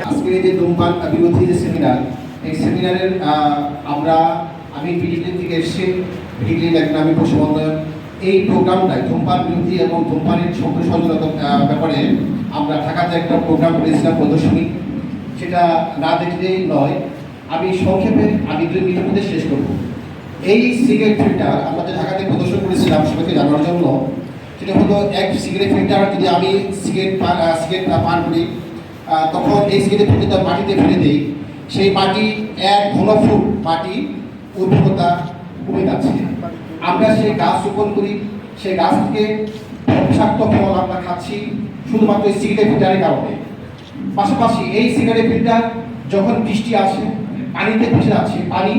আজকের এই যে ধূমপান বিরোধী যে সেমিনার, এই সেমিনারের আমি পিডিপি থেকে এসেছি, পিডিপি একজন আমি পশুবন্ধন। এই প্রোগ্রামটাই ধূমপান বিরোধী এবং ধূমপানের ছোট সচেতনতার ব্যাপারে আমরা ঢাকাতে একটা প্রোগ্রাম করেছিলাম প্রদর্শনী, সেটা না দেখলেই নয়। আমি সংক্ষেপে 2 মিনিটের মধ্যে শেষ করব। এই সিগারেট ফিল্টার আমরা যে ঢাকাতে প্রদর্শন করেছিলাম সবাইকে জানার জন্য, সেটা হলো এক সিগারেট ফিল্টার। যদি আমি সিগারেট পান করি, তখন এই সিগারেট ফিল্টার মাটিতে ফেলে দিই, সেই মাটি 1 ঘনফুট মাটি উর্বরতা কমে যাচ্ছে। আমরা সেই গাছ রোপণ করি, সেই গাছ থেকে বিষাক্ত ফল আমরা খাচ্ছি শুধুমাত্র এই সিগারেট ফিল্টারের কারণে। পাশাপাশি এই সিগারেট ফিল্টার যখন বৃষ্টি আসে, পানিতে ভেসে যাচ্ছে, পানি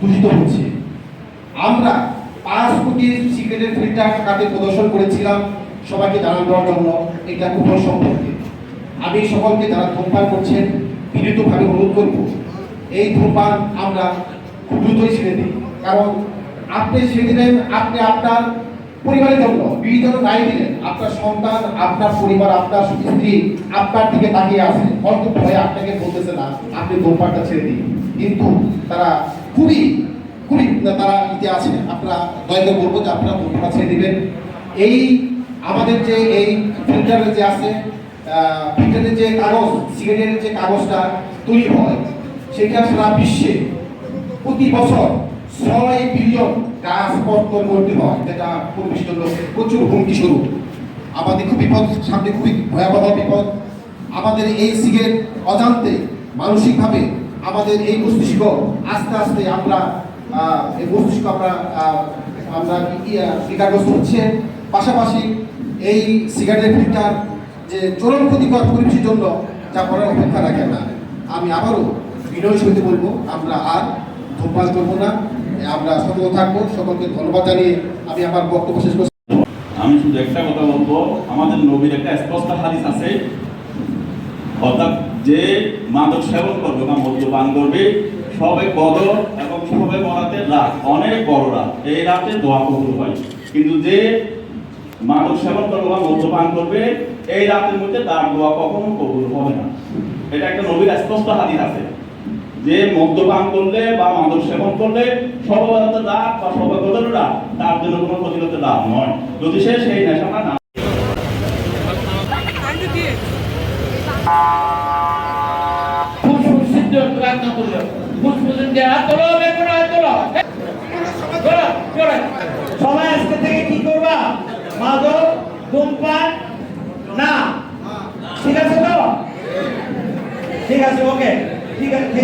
দূষিত হচ্ছে। আমরা 5 কোটি সিগারেটের ফিল্টার ঢাকাতে প্রদর্শন করেছিলাম সবাইকে জানান দেওয়ার জন্য এটা কুফল সম্পর্কে। আমি সকলকে যারা ধূমপান করছেন বিনীতভাবে অনুরোধ করব, এই ধূমপান আমরা খুব দ্রুতই ছেড়ে দিই। কারণ আপনি ছেড়ে দিলেন, আপনি আপনার পরিবারের জন্য বিভিন্ন দায়ী দিলেন, আপনার সন্তান, আপনার পরিবার, আপনার স্ত্রী আপনার দিকে তাকিয়ে আছে, হয়তো ভয়ে আপনাকে বলতেছে না আপনি ধূমপানটা ছেড়ে দিন, কিন্তু তারা খুবই তারা ইতে আছে। আপনারা দয়া করে বলবো যে আপনারা ধূমপান ছেড়ে দিবেন। এই আমাদের যে এই ফিল্টারের যে আছে, ফিল্টারের যে কাগজ, সিগারেটের যে কাগজটা তৈরি হয়, সেটা সারা বিশ্বে প্রতি বছর 6 বিলিয়ন গাছ কর্তন করতে হয়, যেটা পরিবেশের জন্য প্রচুর হুমকি স্বরূপ। আমাদের খুব বিপদ, সামনে খুবই ভয়াবহ বিপদ। আমাদের এই সিগারেট অজান্তে মানসিকভাবে আমাদের এই মস্তিষ্ক আস্তে আস্তে আমরা এই মস্তিষ্ক আমরা বিকারগ্রস্ত হচ্ছে। পাশাপাশি এই সিগারেটের ফিল্টার যে চরম ক্ষতিকর পরিবেশের জন্য যা করার অপেক্ষা রাখে না। আমি আবারও বিনয়ের সহিত বলবো, আমরা আর ধূমপান করবো না, আমরা সতর্ক থাকবো। সকলকে ধন্যবাদ জানিয়ে আমি আমার বক্তব্য শেষ করছি। আমি শুধু একটা কথা বলবো, আমাদের নবীর একটা স্পষ্ট হাদিস আছে, অর্থাৎ যে মাদক সেবন করবে বা মদ্যপান করবে, সবে কদর এবং সবে বরাতে রাত, অনেক বড় রাত, এই রাতে দোয়া কবুল হয়। কিন্তু যে মাদক সেবন করবে বা মদ্যপান করবে, এই রাতের মধ্যে তার দোয়া কখনো কবুল হবে না। এটা একটা নবীর স্পষ্ট হাদিস আছে যে মদ্যপান করলে বা মাদক সেবন করলে সর্বদাত রাত বা সর্বগত রাত তার জন্য কোনো ফজিলত লাভ নয়, যদি সে সেই নেশাটা না। সবাই আজকে থেকে কি করবা? মাদক ধূমপান না, ঠিক আছে তো? ঠিক আছে, ওকে, ঠিক আছে।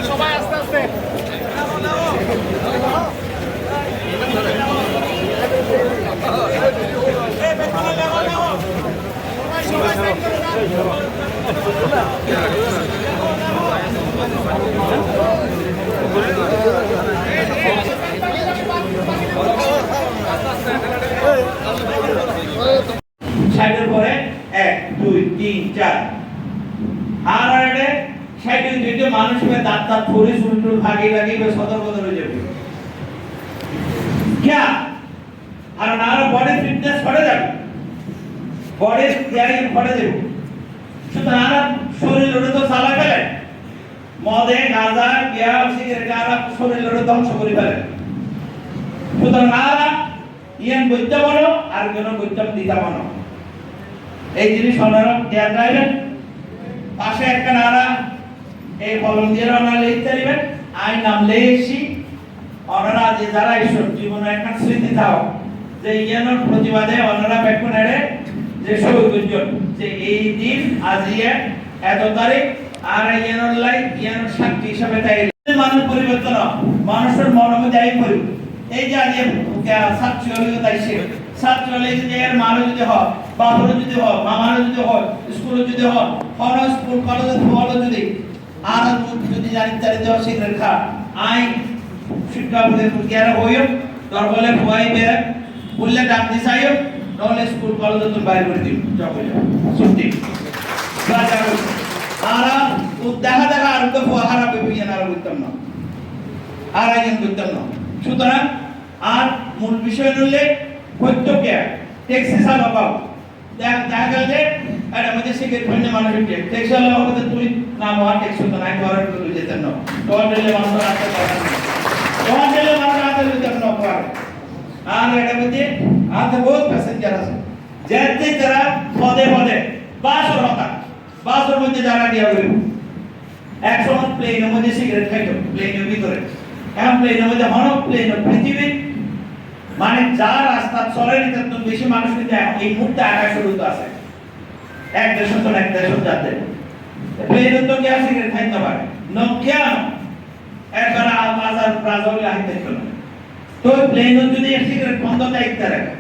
সবাই আস্তে আস্তে ষাটের পরে 1 2 3 4 আর আরে 60 দুইটা মানুষ হয়ে দাঁত ফুরি সুলটুল ভাগি লাগিয়ে সতর্ক হয়ে যাবে क्या আর নারা বডি ফিটনেস করে যাবে, বডি ইয়ারিং করে দেব। সুতরাং আর শরীর ওটা তো সালা ফেলে, মদে গাঁজা বিয়া সিগারেট আর শরীর ওটা ধ্বংস করে ফেলে। সুতরাং নারা ইয়ান বইতে বলো আর কেন বইতে দিতে বলো, এই জিনিস আপনারা ধ্যান রাখবেন। পাশে একটা নারা এই কলম দিয়ে ওনারা লিখতে দিবেন, আই নাম লেখছি। ওনারা যে যারা ঈশ্বর জীবনে একটা স্মৃতি দাও যে ইয়ানোর প্রতিবাদে ওনারা বেকুনেরে যে শহীদ যে এই দিন আজিয়ে এত তারিখ আর ইয়ানোর লাইফ ইয়ানোর সাক্ষী হিসাবে তাই মানুষ পরিবর্তন, মানুষের মনোমে যাই করি। এই যে আজ ছাত্রী হলে তাই সে ছাত্র হলে যদি এর মারও যদি হয়, বাবুরও যদি হয়, মামারও যদি হয়, স্কুলে যদি হয়, স্কুল কলেজে যদি আর যদি জানি তারিখ সিগারেট খা আই শিক্ষা প্রতিক্রিয়া হইও দরবলে ভয় বের বললে ডাক দিছাইও নহলে স্কুল কলেজ তো বাইরে করে দিন চলে ছুটি আরা দেখা দেখা আর তো হারা পেপিয়ে না বুঝতাম না আর আইন বুঝতাম না সুতরাং আর মূল বিষয় হলে প্রত্যেককে ট্যাক্সি চালাও দেখা গেল যে এটা মধ্যে সিগারেট ফেলে মানুষের ট্যাক্সি চালাও হতে তুই না মহা ট্যাক্সি তো নাই করার তো যেতেন না তোমার দিলে মানুষ রাখতে পারে না তোমার দিলে মানুষ রাখতে যেতেন না পারে আর এটা মধ্যে আতে বহুত প্যাসেঞ্জার আছে যেতে যারা পদে পদে বাসের মধ্যে যারা দিয়া গেল একসময় প্লেনের মধ্যে সিগারেট খাইতো প্লেনের ভিতরে এখন প্লেনের মধ্যে হনক প্লেন পৃথিবী মানে যা রাস্তা চলে নিতে তো বেশি মানুষ কিন্তু এই মুহূর্তে আকাশ শুরু আছে এক দেশ যাতে প্লেন তো কি আর সিগারেট খাইতে পারে কেন একবার বাজার ব্রাজিল আইতে না তো প্লেন যদি সিগারেট বন্ধ থাকতে রাখে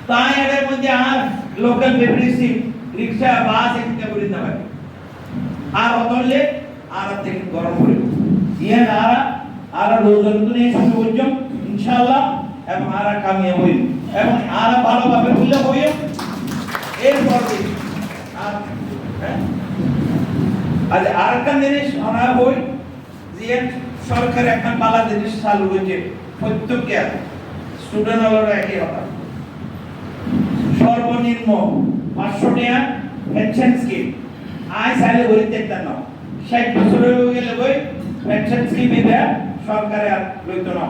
তাই এর মধ্যে আর লোকাল বেবরিসি রিকশা বাস এগুলো করে দিতে পারে আর অতলে আর থেকে গরম করে ইয়ে আর রোজন তো নিয়ে শুরু করছো ইনশাআল্লাহ এবং আর কামিয়ে হই এবং আর ভালোভাবে বললে হই এরপর আর আজ আর একটা জিনিস আমরা হই যে সরকার একটা পালা জিনিস চালু হয়েছে প্রত্যেককে স্টুডেন্ট হলো একই কথা সর্বনিম্ন 500 টাকা পেনশন স্কিম আই সালে গরিব দেখতেন না 60 বছর হয়ে গেলে বই পেনশন স্কিম এটা সরকারে আর লইতো না